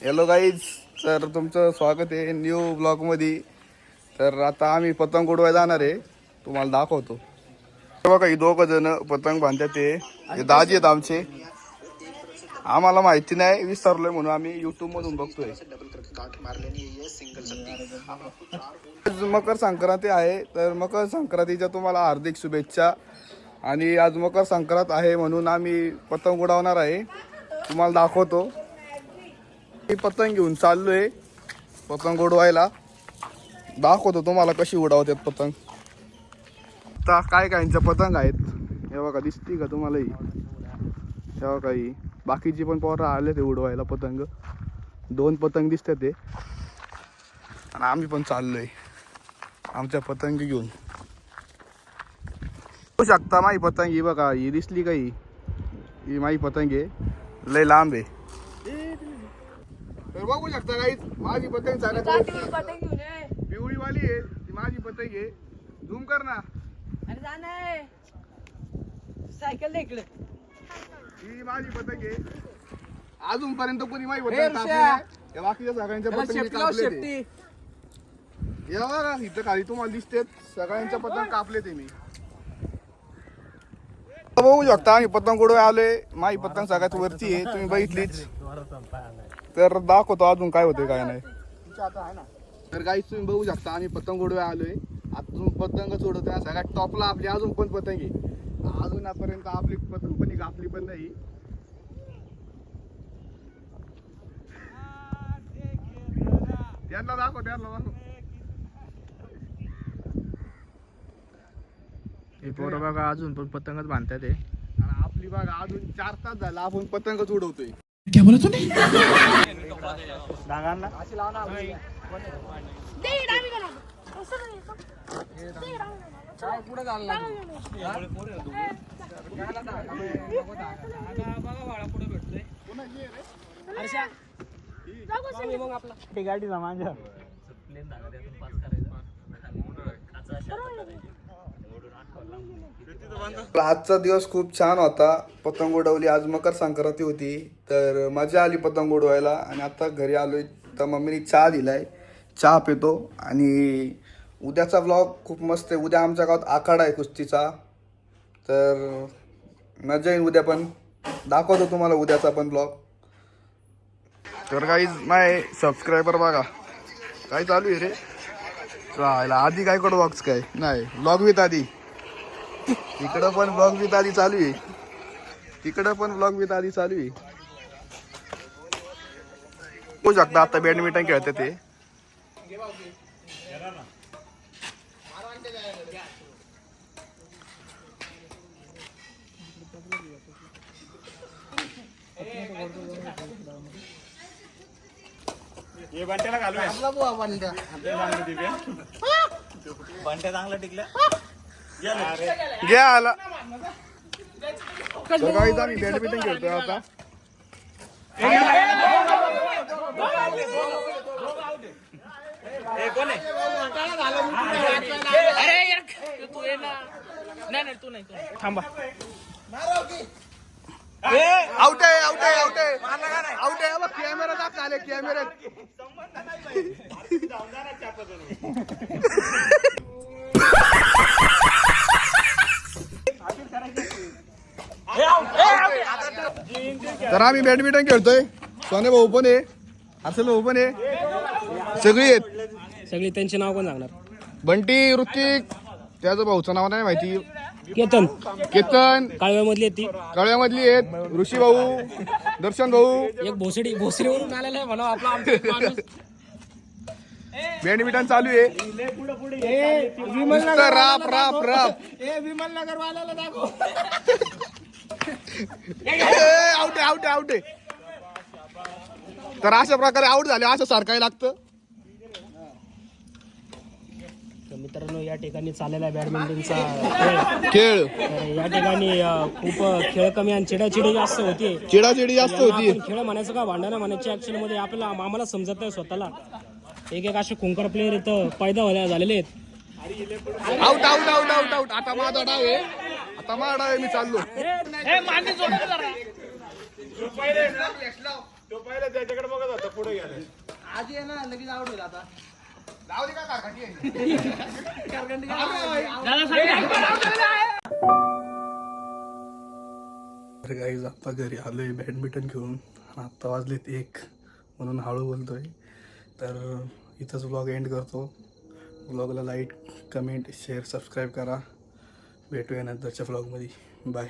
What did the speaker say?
Hello guys, तर तुमचं स्वागत आहे न्यू ब्लॉगमध्ये. तर आता आम्ही पतंग उडवायला जाणार आहे, तुम्हाला दाखवतो. बघा ही दोघं जण पतंग बांधतात, ते दाजी आहेत आमचे. आम्हाला माहिती नाही, विसरलोय म्हणून आम्ही युट्यूब मधून बघतोय. आज मकर संक्रांती आहे, तर मकर संक्रांतीच्या तुम्हाला हार्दिक शुभेच्छा. आणि आज मकर संक्रांत आहे म्हणून आम्ही पतंग उडवणार आहे, तुम्हाला दाखवतो. मी पतंग घेऊन चाललोय पतंग उडवायला, दाखवतो तुम्हाला कशी उडवतात पतंग. आता काय काहींच्या पतंग आहेत, हे बघा दिसती का तुम्हाला ही, तेव्हा काही बाकीची पण पोरं आले ते उडवायला पतंग. 2 पतंग दिसतात ते, आणि आम्ही पण चाललोय आमच्या पतंग घेऊन. बघू शकता माझी पतंग ही, बघा ही दिसली का, ही माझी पतंग आहे, लय लांब आहे. तर बघू शकता काही माझी पतंग पिवळी वाली आहे, ती माझी पतंग आहे. झूम कर ना. सायकल इकडे ही माझी पतंग आहे. अजूनपर्यंत कोणी माझी पतंग कापली नाही. बाकीच्या सगळ्यांच्या पतंग कापले. या बघा इथं खाली तुम्हाला दिसते, सगळ्यांच्या पतंग कापले ते मी. बघू शकता आम्ही पतंग उडवायला आलोय. माझी पतंग सगळ्यात वरती आहे, तुम्ही बघितलीच. तर दाखवतो अजून काय होते काय नाही. तर काही तुम्ही बघू शकता आम्ही पतंग उडवायला आलोय. अजून पतंग सोडतोय सगळ्यात टॉपला आपली अजून पण पतंग आहे. अजूनपर्यंत आपली पतंग पण कापली पण नाही. त्यांना दाखव, त्यांना दाखव. हे पोरं बघा अजून पण पतंगच बांधतात ते. आणि आपली बघा अजून 4 तास झाला आपण पतंगच उडवतोय. क्या बोला तूने? आजचा दिवस खूप छान होता. पतंग उडवली, आज मकर संक्रांती होती, तर मजा आली पतंग उडवायला. आणि आता घरी आलोय तर मम्मीने चहा दिलाय, चहा पितो. आणि उद्याचा व्लॉग खूप मस्त आहे. उद्या आमच्या गावात आखाडा आहे कुस्तीचा, तर मजा येईल. उद्या पण दाखवतो तुम्हाला उद्याचा पण ब्लॉग. तर काही नाही सबस्क्रायबर बघा काय चालू आहे रे. चालेल आधी काय कडं बॉक्स काय नाही, ब्लॉग विथ आधी. इकडं पण ब्लॉग विथ आधी चालू आहे, तिकडं पण ब्लॉग विथ आधी चालू आहे. होऊ शकतं आता बॅडमिंटन खेळते ते. बंट्याला घालूया. बंट्या चांगला टिकला. घ्या आला. तर काही आम्ही बॅडमिंटन खेळतोय आता. थांबा. आउट आहे, आउट आहे, आउट आहे, आउट आहे. कॅमेरा दाखवा आले, कॅमेरा. तर आम्ही बॅडमिंटन खेळतोय. सोने भाऊ पण आहे, असेल भाऊ पण आहे, सगळी आहेत. सगळी त्यांचे नाव कोण सांगणार? बंटी, ऋतिक, त्याचं भाऊचं नाव नाही माहिती. केतन काळव्यामधली आहेत ती. काळव्यामधली आहेत. ऋषी भाऊ, दर्शन भाऊ. एक भोसरीवरून आलेला आहे म्हणा आपला माणूस. बॅडमिंटन चालू आहे. राप राप राप. विमल नगर वाल्याला दाखव. आउट आहे, आउट आहे, आउट आहे. तर अशा प्रकारे आउट झाले, असं सारखाही लागतं. मित्रांनो या ठिकाणी चाललेला आहे बॅडमिंटनचा खेळ. तर या ठिकाणी खूप खेळ कमी आणि चिडाचिडी जास्त होती. चिडाचिडी जास्त होती. आपण खेळ म्हणायचं का भांडणं म्हणायची ऍक्च्युअली मध्ये आपल्याला आम्हाला समजत नाही स्वतःला. एक असे खुंकर प्लेअर इथं पैदा झालेले आहेत. Out out out out out. आता माझा डाव आहे, आता माझा डाव आहे, मी चाललो. तो पहिला त्याच्याकडे बघत होता पुढे गेलाय. आधी आहे ना लगेच आवडेल आता जाऊ दे का कारखानी आहे. तर गाईज आता घरी आलोय बॅडमिंटन खेळून. आत्ता वाजलेत 1 म्हणून हळू बोलतोय. तर इथंच व्लॉग एंड करतो. व्लॉगला लाईक कमेंट शेअर सबस्क्राईब करा. भेटूया नंतरच्या व्लॉगमध्ये. बाय.